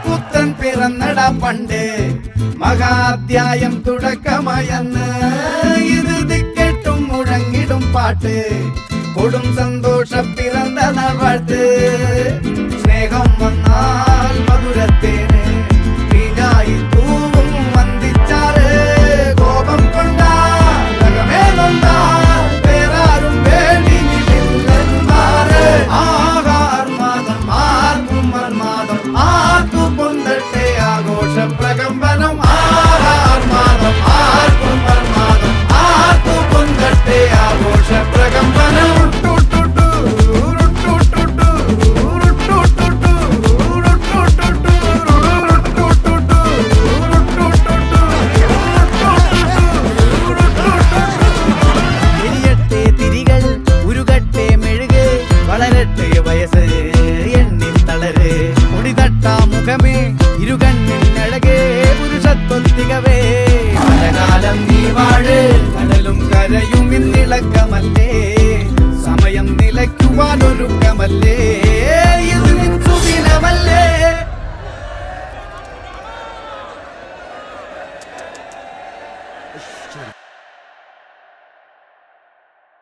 പുത്രൻ പിറന്നട പണ്ട് മഹാധ്യായം തുടക്കമയന്ന് ഇത് ദിക്കെട്ടും മുഴങ്ങിടും പാട്ട് കൊടും സന്തോഷ പിറന്ന വാഴ്ത്ത് സ്നേഹം വന്നാൽ മധുരത്തേന് തീനായി തൂവും വന്ദിച്ചാറ് കോപം കൊണ്ടാകമേ നൊന്താൽ വേറാരും വേണ്ടിമാറ് ആഹാർമാദം ആർക്കും മർമാദം ആർക്കു പൊന്തട്ടെ ആഘോഷ പ്രകമ്പനം ആഹാർമാദം ആർക്കും മർമാദം ആർക്കു പൊന്തട്ടെ ആഘോഷ പ്രകമ്പനം മുഖമേ ഇരുകണ്ണിനഴകേ പുരുഷത്വത്തികവേ പലകാലം നീ വാഴ് കടലും കരയും ഇന്നിളക്കമല്ലേ സമയം നിലയ്ക്കുവാനൊരുക്കമല്ലേ ഇത് നിൻസുദിനമല്ലേ